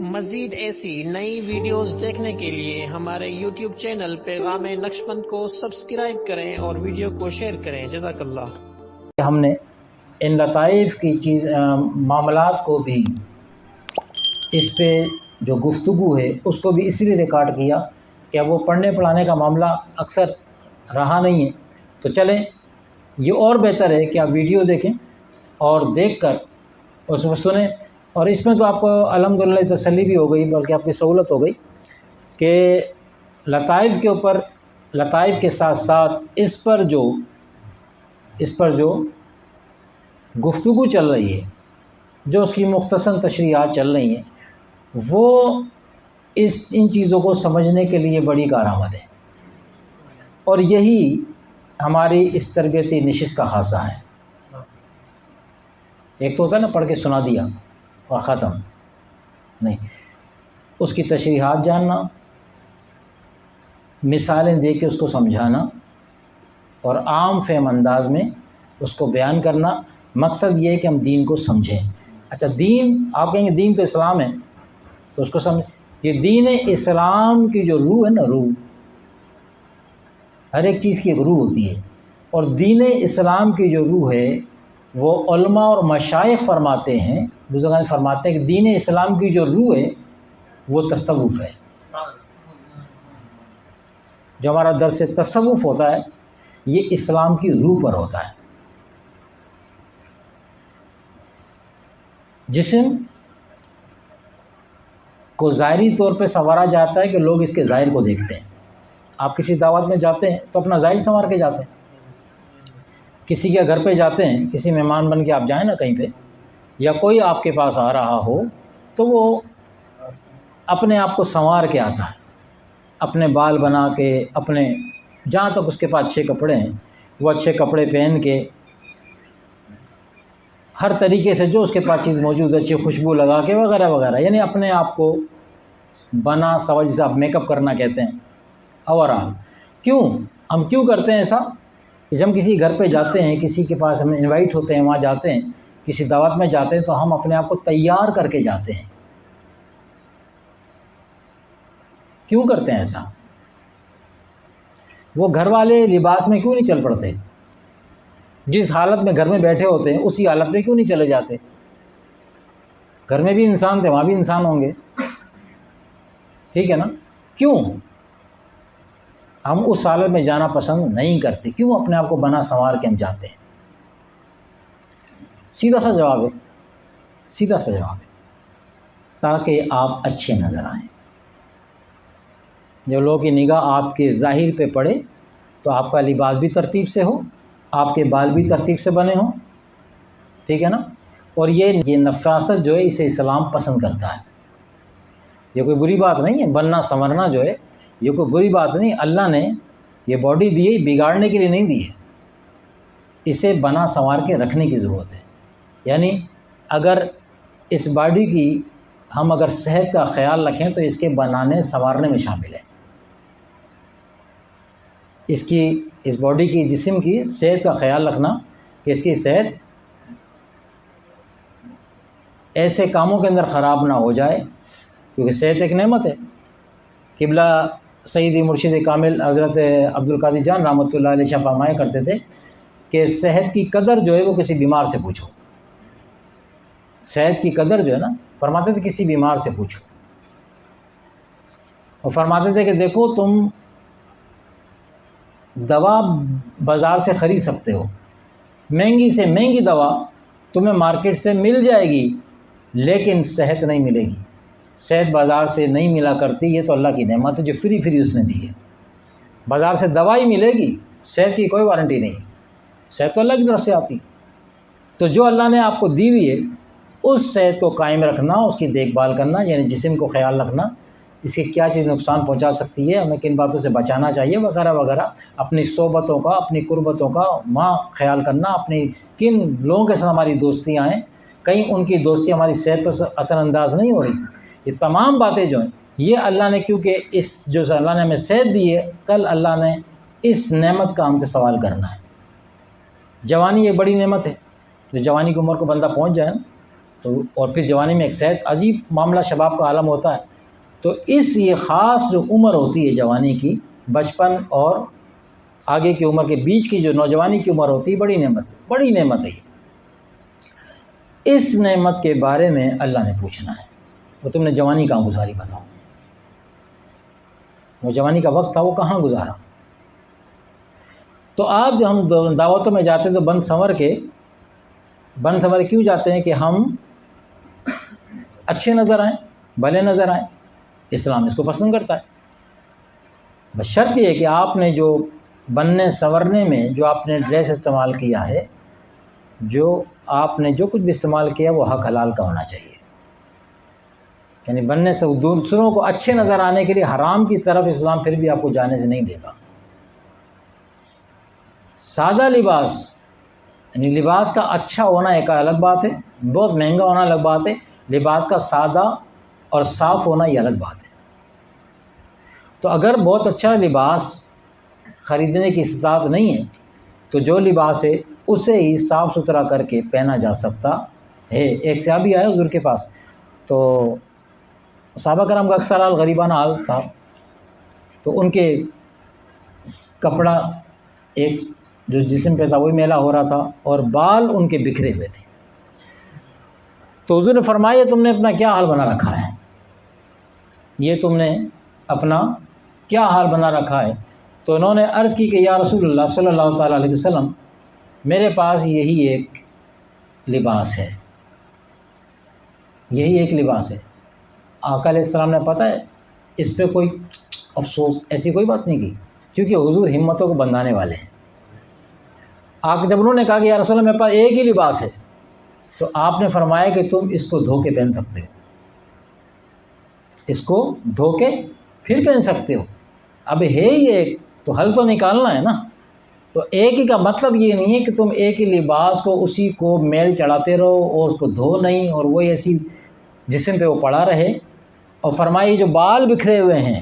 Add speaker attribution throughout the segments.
Speaker 1: مزید ایسی نئی ویڈیوز دیکھنے کے لیے ہمارے یوٹیوب چینل پیغام نقشبند کو سبسکرائب کریں اور ویڈیو کو شیئر کریں۔ جزاک اللہ۔
Speaker 2: ہم نے ان لطائف کی معاملات کو بھی اس پہ جو گفتگو ہے اس کو بھی اس لیے ریکارڈ کیا کہ وہ پڑھنے پڑھانے کا معاملہ اکثر رہا نہیں ہے، تو چلیں یہ اور بہتر ہے کہ آپ ویڈیو دیکھیں اور دیکھ کر اس میں سنیں، اور اس میں تو آپ کو الحمدللہ تسلی بھی ہو گئی، بلکہ آپ کی سہولت ہو گئی کہ لطائف کے اوپر، لطائف کے ساتھ ساتھ اس پر جو گفتگو چل رہی ہے، جو اس کی مختصر تشریحات چل رہی ہیں، وہ ان چیزوں کو سمجھنے کے لیے بڑی کارآمد ہے، اور یہی ہماری اس تربیتی نشست کا خاصہ ہے۔ ایک تو ہوتا ہے نا پڑھ کے سنا دیا اور ختم، نہیں، اس کی تشریحات جاننا، مثالیں دے کے اس کو سمجھانا اور عام فہم انداز میں اس کو بیان کرنا۔ مقصد یہ ہے کہ ہم دین کو سمجھیں۔ اچھا، دین، آپ کہیں گے دین تو اسلام ہے، تو اس کو سمجھ، یہ دین اسلام کی جو روح ہے نا، روح، ہر ایک چیز کی ایک روح ہوتی ہے، اور دین اسلام کی جو روح ہے وہ علماء اور مشائخ فرماتے ہیں، بزرگان فرماتے ہیں کہ دین اسلام کی جو روح ہے وہ تصوف ہے۔ جو ہمارا درس تصوف ہوتا ہے یہ اسلام کی روح پر ہوتا ہے۔ جسم کو ظاہری طور پہ سنوارا جاتا ہے کہ لوگ اس کے ظاہر کو دیکھتے ہیں۔ آپ کسی دعوت میں جاتے ہیں تو اپنا ظاہر سنوار کے جاتے ہیں، کسی کے گھر پہ جاتے ہیں، کسی مہمان بن کے آپ جائیں نا کہیں پہ، یا کوئی آپ کے پاس آ رہا ہو تو وہ اپنے آپ کو سنوار کے آتا ہے، اپنے بال بنا کے، اپنے جہاں تک اس کے پاس اچھے کپڑے ہیں وہ اچھے کپڑے پہن کے، ہر طریقے سے جو اس کے پاس چیز موجود ہے، اچھی خوشبو لگا کے وغیرہ وغیرہ، یعنی اپنے آپ کو بنا سوا، جسے آپ میک اپ کرنا کہتے ہیں۔ اور ہم کیوں کرتے ہیں ایسا؟ کہ جب ہم کسی گھر پہ جاتے ہیں، کسی کے پاس ہم انوائٹ ہوتے ہیں، وہاں جاتے ہیں، کسی دعوت میں جاتے ہیں، تو ہم اپنے آپ کو تیار کر کے جاتے ہیں۔ کیوں کرتے ہیں ایسا؟ وہ گھر والے لباس میں کیوں نہیں چل پڑتے؟ جس حالت میں گھر میں بیٹھے ہوتے ہیں اسی حالت میں کیوں نہیں چلے جاتے؟ گھر میں بھی انسان تھے، وہاں بھی انسان ہوں گے، ٹھیک ہے نا؟ کیوں ہم اس حالت میں جانا پسند نہیں کرتے؟ کیوں اپنے آپ کو بنا سنوار کے ہم جاتے ہیں؟ سیدھا سا جواب ہے تاکہ آپ اچھے نظر آئیں۔ جو لوگوں کی نگاہ آپ کے ظاہر پہ پڑے تو آپ کا لباس بھی ترتیب سے ہو، آپ کے بال بھی ترتیب سے بنے ہوں، ٹھیک ہے نا؟ اور یہ نفاست جو ہے اسے اسلام پسند کرتا ہے۔ یہ کوئی بری بات نہیں ہے، بننا سنورنا جو ہے یہ کوئی بری بات نہیں۔ اللہ نے یہ باڈی دی ہے بگاڑنے کے لیے نہیں دی ہے، اسے بنا سنوار کے رکھنے کی ضرورت ہے۔ یعنی اگر اس باڈی کی ہم اگر صحت کا خیال رکھیں تو اس کے بنانے سنوارنے میں شامل ہے۔ اس باڈی کی، جسم کی صحت کا خیال رکھنا کہ اس کی صحت ایسے کاموں کے اندر خراب نہ ہو جائے، کیونکہ صحت ایک نعمت ہے۔ قبلہ سیدی مرشد کامل حضرت عبدالقادر جان رحمۃ اللہ علیہ فرمایا کرتے تھے کہ صحت کی قدر جو ہے وہ کسی بیمار سے پوچھو۔ صحت کی قدر جو ہے نا، فرماتے تھے کسی بیمار سے پوچھو، اور فرماتے تھے کہ دیکھو تم دوا بازار سے خرید سکتے ہو، مہنگی سے مہنگی دوا تمہیں مارکیٹ سے مل جائے گی، لیکن صحت نہیں ملے گی۔ صحت بازار سے نہیں ملا کرتی، یہ تو اللہ کی نعمت ہے جو فری اس نے دی ہے۔ بازار سے دوائی ملے گی، صحت کی کوئی وارنٹی نہیں، صحت تو اللہ کی طرف سے آتی۔ تو جو اللہ نے آپ کو دی ہوئی ہے اس صحت کو قائم رکھنا، اس کی دیکھ بھال کرنا، یعنی جسم کو خیال رکھنا، اس کی کیا چیز نقصان پہنچا سکتی ہے، ہمیں کن باتوں سے بچانا چاہیے وغیرہ وغیرہ، اپنی صحبتوں کا، اپنی قربتوں کا خیال کرنا، اپنی کن لوگوں کے ساتھ ہماری دوستیاں ہیں، کہیں ان کی دوستی ہماری صحت پر اثر انداز نہیں ہو رہی۔ یہ تمام باتیں جو ہیں یہ اللہ نے، کیونکہ اس جو اللہ نے ہمیں صحت دی ہے، کل اللہ نے اس نعمت کا ہم سے سوال کرنا ہے۔ جوانی ایک بڑی نعمت ہے، جو جوانی کی عمر کو بندہ پہنچ جائے نا، تو اور پھر جوانی میں ایک صحت عجیب معاملہ شباب کا عالم ہوتا ہے. تو یہ خاص جو عمر ہوتی ہے جوانی کی، بچپن اور آگے کی عمر کے بیچ کی جو نوجوانی کی عمر ہوتی ہے، بڑی نعمت ہے یہ. اس نعمت کے بارے میں اللہ نے پوچھنا ہے، وہ تم نے جوانی کہاں گزاری بتاؤ. وہ جوانی کا وقت تھا، وہ کہاں گزارا. تو آج جو ہم دعوتوں میں جاتے ہیں تو بند سنور کیوں جاتے ہیں کہ ہم اچھے نظر آئیں، بھلے نظر آئیں. اسلام اس کو پسند کرتا ہے. بس شرط یہ ہے کہ آپ نے جو بننے سنورنے میں جو آپ نے ڈریس استعمال کیا ہے، جو آپ نے جو کچھ بھی استعمال کیا وہ حق حلال کا ہونا چاہیے. یعنی بننے سے دوسروں کو اچھے نظر آنے کے لیے حرام کی طرف اسلام پھر بھی آپ کو جانے سے نہیں دے گا. سادہ لباس، یعنی لباس کا اچھا ہونا ایک الگ بات ہے، بہت مہنگا ہونا الگ بات ہے. لباس کا سادہ اور صاف ہونا یہ الگ بات ہے. تو اگر بہت اچھا لباس خریدنے کی استطاعت نہیں ہے تو جو لباس ہے اسے ہی صاف ستھرا کر کے پہنا جا سکتا ہے. ایک صحابی آئے حضور کے پاس، تو صحابہ کرام کا اکثر حال غریبانہ حال تھا، تو ان کے کپڑا ایک جو جسم پہ تھا وہی میلا ہو رہا تھا اور بال ان کے بکھرے ہوئے تھے. تو حضور نے فرمایا تم نے اپنا کیا حال بنا رکھا ہے، یہ تم نے اپنا کیا حال بنا رکھا ہے. تو انہوں نے عرض کی کہ یا رسول اللہ صلی اللہ تعالیٰ علیہ وسلم، میرے پاس یہی ایک لباس ہے، یہی ایک لباس ہے. آقا علیہ السلام نے پتہ ہے اس پہ کوئی افسوس ایسی کوئی بات نہیں کی، کیونکہ حضور ہمتوں کو بندھانے والے ہیں. آقا جب انہوں نے کہا کہ یا رسول اللہ میرے پاس ایک ہی لباس ہے، تو آپ نے فرمایا کہ تم اس کو دھو کے پہن سکتے ہو، اس کو دھو کے پھر پہن سکتے ہو. اب ہے ہی ایک، تو حل تو نکالنا ہے نا. تو ایک ہی کا مطلب یہ نہیں ہے کہ تم ایک ہی لباس کو اسی کو میل چڑھاتے رہو اور اس کو دھو نہیں اور وہ ایسی جسم پہ وہ پڑا رہے. اور فرمائی جو بال بکھرے ہوئے ہیں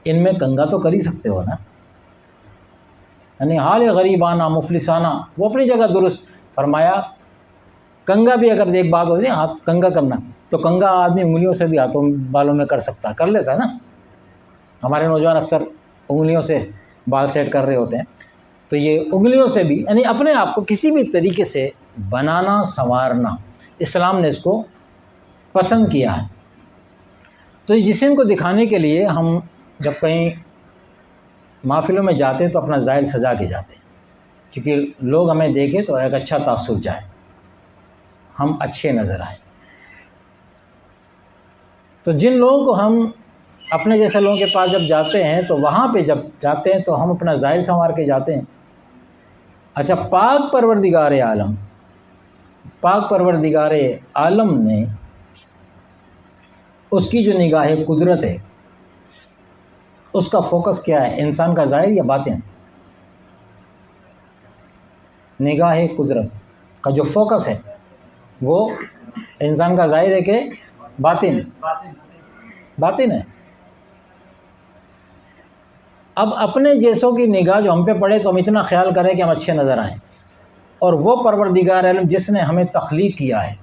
Speaker 2: ان میں کنگھا تو کر ہی سکتے ہو نا. یعنی حال غریبانہ مفلسانہ وہ اپنی جگہ درست. فرمایا کنگھا بھی اگر ایک بات ہوتی ہے ہاتھ کنگھا کرنا، تو کنگھا آدمی انگلیوں سے بھی ہاتھوں بالوں میں کر سکتا، کر لیتا ہے نا. ہمارے نوجوان اکثر انگلیوں سے بال سیٹ کر رہے ہوتے ہیں. تو یہ انگلیوں سے بھی، یعنی اپنے آپ کو کسی بھی طریقے سے بنانا سنوارنا اسلام نے اس کو پسند کیا ہے. تو اس جسم کو دکھانے کے لیے ہم جب کہیں محفلوں میں جاتے ہیں تو اپنا ظاہر سجا کے جاتے ہیں، کیونکہ لوگ ہمیں دیکھیں تو ایک اچھا تاثر جائے، ہم اچھے نظر آئیں. تو جن لوگوں کو ہم اپنے جیسے لوگوں کے پاس جب جاتے ہیں تو وہاں پہ جب جاتے ہیں تو ہم اپنا ظاہر سنوار کے جاتے ہیں. اچھا، پاک پروردگار عالم نے اس کی جو نگاہ قدرت ہے اس کا فوکس کیا ہے، انسان کا ظاہر یا باطن؟ نگاہ قدرت کا جو فوکس ہے وہ انسان کا ظاہر ہے کہ باطن ہے. اب اپنے جیسوں کی نگاہ جو ہم پہ پڑے تو ہم اتنا خیال کریں کہ ہم اچھے نظر آئیں، اور وہ پروردگار عالم جس نے ہمیں تخلیق کیا ہے،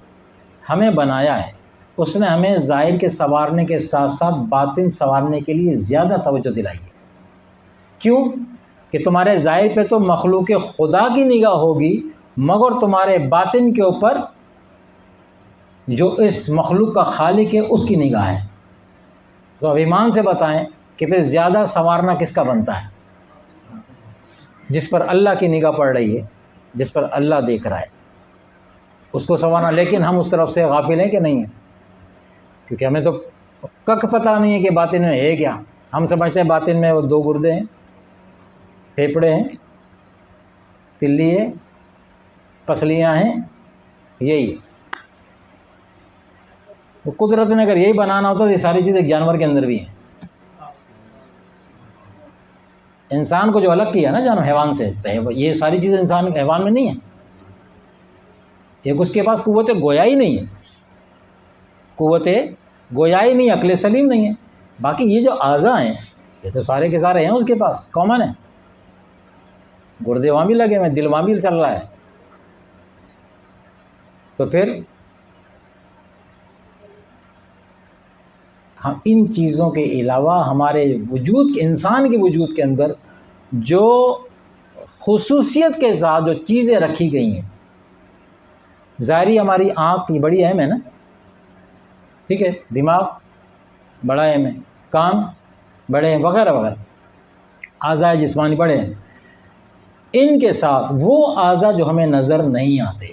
Speaker 2: ہمیں بنایا ہے، اس نے ہمیں ظاہر کے سنوارنے کے ساتھ ساتھ باطن سنوارنے کے لیے زیادہ توجہ دلائی ہے. کیوں؟ کہ تمہارے ظاہر پہ تو مخلوق خدا کی نگاہ ہوگی، مگر تمہارے باطن کے اوپر جو اس مخلوق کا خالق ہے اس کی نگاہ ہے. تو اب ایمان سے بتائیں کہ پھر زیادہ سنوارنا کس کا بنتا ہے؟ جس پر اللہ کی نگاہ پڑ رہی ہے، جس پر اللہ دیکھ رہا ہے، اس کو سنوارنا. لیکن ہم اس طرف سے غافل ہیں کہ نہیں ہیں؟ کیونکہ ہمیں تو کک پتہ نہیں ہے کہ باطن میں ہے کیا. ہم سمجھتے ہیں باطن میں وہ دو گردے ہیں، پھیپھڑے ہیں، تلی ہے، پسلیاں ہیں، یہی. وہ قدرت نے اگر یہی بنانا ہوتا تو یہ ساری چیزیں جانور کے اندر بھی ہیں. انسان کو جو الگ کیا نا جانور حیوان سے، یہ ساری چیزیں انسان حیوان میں نہیں ہیں. ایک اس کے پاس قوت گویا ہی نہیں ہے، قوت گویا ہی نہیں، عقل سلیم نہیں ہے. باقی یہ جو اعضاء ہیں یہ تو سارے کے سارے ہیں اس کے پاس، کامن ہیں. گردے وہاں بھی لگے ہوئے ہیں، دل وہاں بھی چل رہا ہے. تو پھر ہم ان چیزوں کے علاوہ ہمارے وجود کے، انسان کے وجود کے اندر جو خصوصیت کے ساتھ جو چیزیں رکھی گئی ہیں، ظاہری ہماری آنکھ یہ بڑی اہم ہے نا، ٹھیک ہے، دماغ بڑا اہم ہے، کان بڑے ہیں، وغیرہ وغیرہ، اعضاء جسمانی بڑے ہیں، ان کے ساتھ وہ اعضاء جو ہمیں نظر نہیں آتے،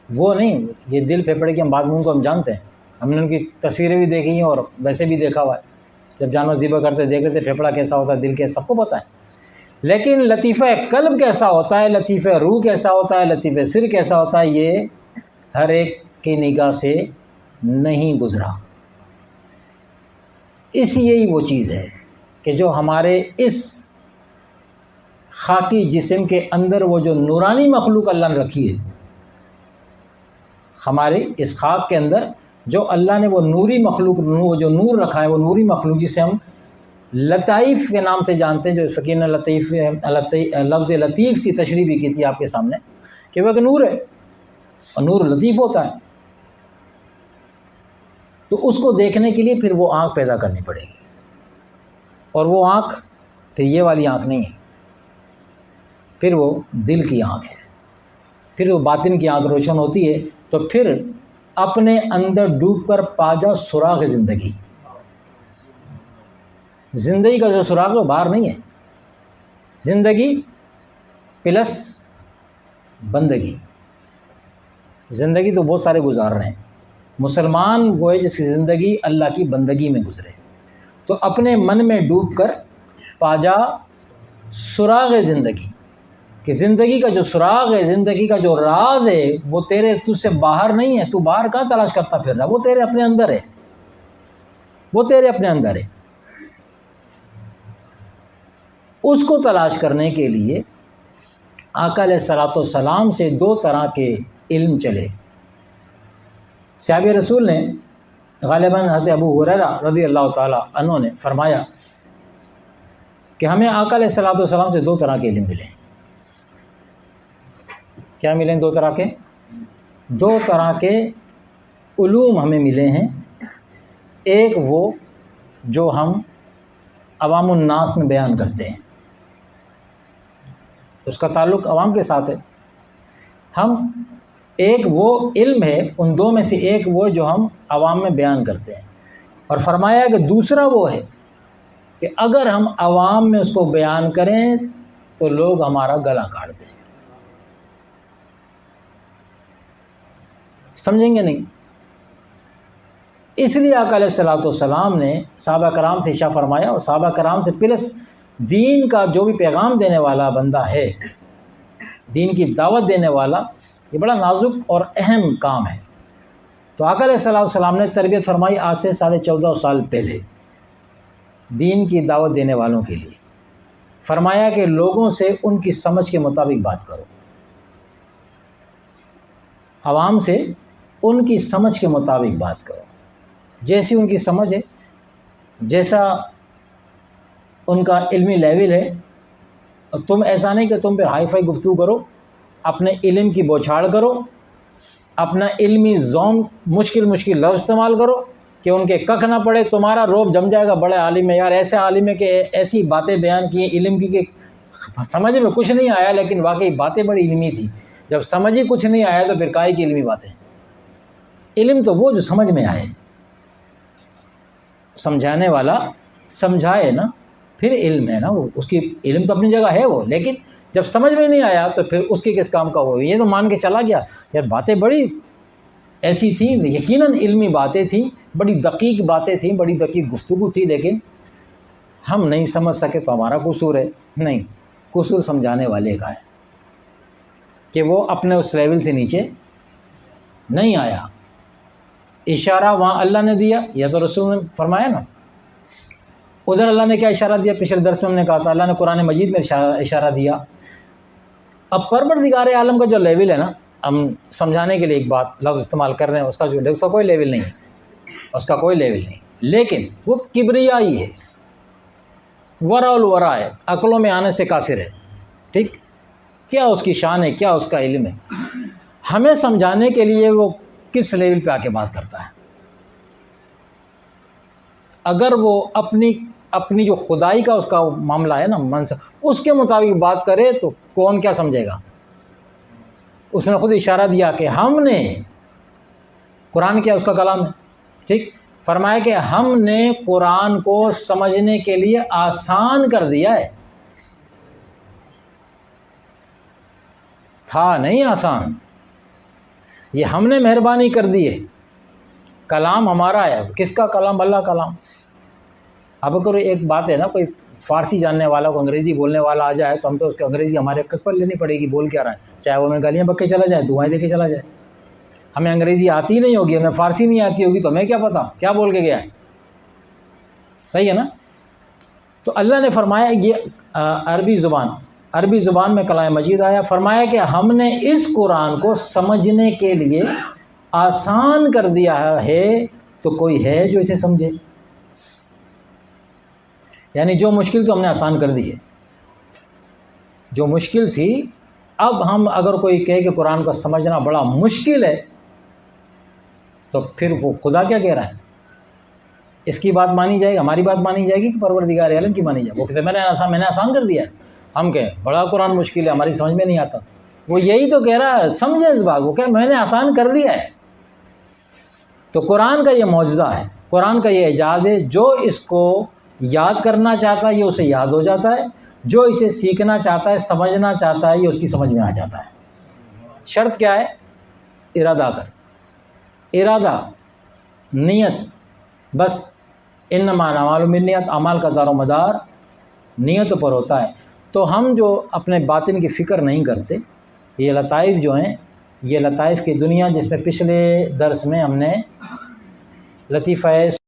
Speaker 2: وہ نہیں، یہ دل پھیپھڑے کی ہم بات کو ہم جانتے ہیں، ہم نے ان کی تصویریں بھی دیکھی ہیں اور ویسے بھی دیکھا ہوا ہے، جب جانور ذبح کرتے دیکھ لیتے پھیپھڑا کیسا ہوتا ہے، دل کیسا، سب کو پتہ ہے، لیکن لطیفہ قلب کیسا ہوتا ہے، لطیفہ روح کیسا ہوتا ہے، لطیفہ سر کیسا ہوتا ہے، یہ ہر ایک کی نگاہ سے نہیں گزرا۔ یہی وہ چیز ہے کہ جو ہمارے اس خاکی جسم کے اندر وہ جو نورانی مخلوق اللہ نے رکھی ہے، ہمارے اس خاک کے اندر جو اللہ نے وہ نوری مخلوق، وہ جو نور رکھا ہے، وہ نوری مخلوق جسے ہم لطائف کے نام سے جانتے ہیں، جو فقیر نے لطیف لفظ لطیف کی تشریح بھی کی تھی آپ کے سامنے کہ وہ ایک نور ہے اور نور لطیف ہوتا ہے، تو اس کو دیکھنے کے لیے پھر وہ آنکھ پیدا کرنی پڑے گی، اور وہ آنکھ پھر یہ والی آنکھ نہیں ہے، پھر وہ دل کی آنکھ ہے، پھر وہ باطن کی آنکھ روشن ہوتی ہے، تو پھر اپنے اندر ڈوب کر پا جا سراغ زندگی۔ زندگی کا جو سراغ ہے وہ باہر نہیں ہے، زندگی پلس بندگی، زندگی تو بہت سارے گزار رہے ہیں، مسلمان گوئے جس کی زندگی اللہ کی بندگی میں گزرے، تو اپنے من میں ڈوب کر پا جا سراغ زندگی، کہ زندگی کا جو سراغ ہے، زندگی کا جو راز ہے، وہ تجھ سے باہر نہیں ہے، تو باہر کہاں تلاش کرتا پھر رہا، وہ تیرے اپنے اندر ہے، وہ تیرے اپنے اندر ہے۔ اس کو تلاش کرنے کے لیے آقا علیہ الصلوۃ والسلام سے دو طرح کے علم چلے۔ صحابہ رسول نے غالباً حضرت ابو ہریرہ رضی اللہ تعالیٰ عنہ نے فرمایا کہ ہمیں آقا علیہ الصلوۃ والسلام سے دو طرح کے علم ملے۔ کیا ملیں؟ دو طرح کے علوم ہمیں ملے ہیں۔ ایک وہ جو ہم عوام الناس میں بیان کرتے ہیں، اس کا تعلق عوام کے ساتھ ہے، ایک وہ علم ہے، ان دو میں سے ایک وہ جو ہم عوام میں بیان کرتے ہیں، اور فرمایا کہ دوسرا وہ ہے کہ اگر ہم عوام میں اس کو بیان کریں تو لوگ ہمارا گلا کاٹ دیں۔ سمجھیں گے نہیں؟ اس لیے آقا علیہ الصلوۃ والسلام نے صحابہ کرام سے ارشاد فرمایا، اور صحابہ کرام سے پلس دین کا جو بھی پیغام دینے والا بندہ ہے، دین کی دعوت دینے والا، یہ بڑا نازک اور اہم کام ہے۔ تو آقا علیہ الصلوۃ والسلام نے تربیت فرمائی آج سے 14.5 سال پہلے دین کی دعوت دینے والوں کے لیے، فرمایا کہ لوگوں سے ان کی سمجھ کے مطابق بات کرو، عوام سے ان کی سمجھ کے مطابق بات کرو، جیسی ان کی سمجھ ہے، جیسا ان کا علمی لیول ہے، اور تم ایسا نہیں کہ تم پھر ہائی فائی گفتگو کرو، اپنے علم کی بوچھاڑ کرو، اپنا علمی زوم مشکل لفظ استعمال کرو کہ ان کے ککھ نہ پڑے، تمہارا روب جم جائے گا بڑے عالم ہے، یار ایسے عالم ہے کہ ایسی باتیں بیان کی علم کی کہ سمجھ میں کچھ نہیں آیا، لیکن واقعی باتیں بڑی علمی تھی۔ جب سمجھ ہی کچھ نہیں آیا تو پھر کاہے کی علمی باتیں؟ علم تو وہ جو سمجھ میں آئے، سمجھانے والا سمجھائے نا، پھر علم ہے نا وہ، اس کی علم تو اپنی جگہ ہے وہ، لیکن جب سمجھ میں نہیں آیا تو پھر اس کی کس کام کا ہو؟ یہ تو مان کے چلا گیا یار باتیں بڑی ایسی تھیں، یقیناً علمی باتیں تھیں، بڑی دقیق باتیں تھیں، بڑی دقیق گفتگو تھی، لیکن ہم نہیں سمجھ سکے تو ہمارا قصور ہے؟ نہیں، قصور سمجھانے والے کا ہے کہ وہ اپنے اس لیول سے نیچے نہیں آیا۔ اشارہ وہاں اللہ نے دیا یا تو رسول نے فرمایا نا، ادھر اللہ نے کیا اشارہ دیا؟ پچھلے درس میں ہم نے کہا تھا، اللہ نے قرآن مجید میں اشارہ دیا۔ اب پروردگار عالم کا جو لیول ہے نا، ہم سمجھانے کے لیے ایک بات لفظ استعمال کر رہے ہیں، اس کا کوئی لیول نہیں ہے، اس کا کوئی لیول نہیں، لیکن وہ کبریائی ہے، ورا الورا ہے، عقلوں میں آنے سے قاصر ہے، ٹھیک؟ کیا اس کی شان ہے، کیا اس کا علم ہے؟ ہمیں سمجھانے کے لیے وہ کس لیول پہ آ کے بات کرتا ہے. اگر وہ اپنی جو خدائی کا اس کا معاملہ ہے نا منصب، اس کے مطابق بات کرے تو کون کیا سمجھے گا. اس نے خود اشارہ دیا کہ ہم نے، قرآن کیا اس کا کلام ہے، ٹھیک، فرمایا کہ ہم نے قرآن کو سمجھنے کے لیے آسان کر دیا ہے. تھا نہیں آسان، یہ ہم نے مہربانی کر دی ہے. کلام ہمارا ہے. کس کا کلام؟ اللہ کلام. اب اگر ایک بات ہے نا، کوئی فارسی جاننے والا کو انگریزی بولنے والا آ جائے تو ہم تو اس کو انگریزی ہمارے حق پر لینی پڑے گی، بول کیا رہا ہے، چاہے وہ ہمیں گالیاں بک کے چلا جائے، دعائیں دے کے چلا جائے. ہمیں انگریزی آتی نہیں ہوگی، ہمیں فارسی نہیں آتی ہوگی، تو ہمیں کیا پتہ کیا بول کے گیا ہے. صحیح ہے نا. تو اللہ نے فرمایا یہ عربی زبان میں کلام مجید آیا، فرمایا کہ ہم نے اس قرآن کو سمجھنے کے لیے آسان کر دیا ہے. تو کوئی ہے جو اسے سمجھے؟ یعنی جو مشکل تو ہم نے آسان کر دی ہے. جو مشکل تھی، اب ہم اگر کوئی کہے کہ قرآن کو سمجھنا بڑا مشکل ہے تو پھر وہ خدا کیا کہہ رہا ہے؟ اس کی بات مانی جائے گی، ہماری بات مانی جائے گی کہ پروردگار عالم کی مانی جائے؟ وہ کہتے ہیں میں نے آسان کر دیا ہے. ہم کہیں بڑا قرآن مشکل ہے، ہماری سمجھ میں نہیں آتا. وہ یہی تو کہہ رہا ہے، سمجھے اس بات کو کہ میں نے آسان کر دیا ہے. تو قرآن کا یہ معجزہ ہے، قرآن کا یہ اعجاز ہے. جو اس کو یاد کرنا چاہتا ہے یہ اسے یاد ہو جاتا ہے، جو اسے سیکھنا چاہتا ہے، سمجھنا چاہتا ہے، یہ اس کی سمجھ میں آ جاتا ہے. شرط کیا ہے؟ ارادہ کر، ارادہ، نیت. بس انما الاعمال بالنیات، اعمال کا دار و مدار نیت پر ہوتا ہے. تو ہم جو اپنے باطن کی فکر نہیں کرتے، یہ لطائف جو ہیں، یہ لطائف کی دنیا، جس میں پچھلے درس میں ہم نے لطیفہ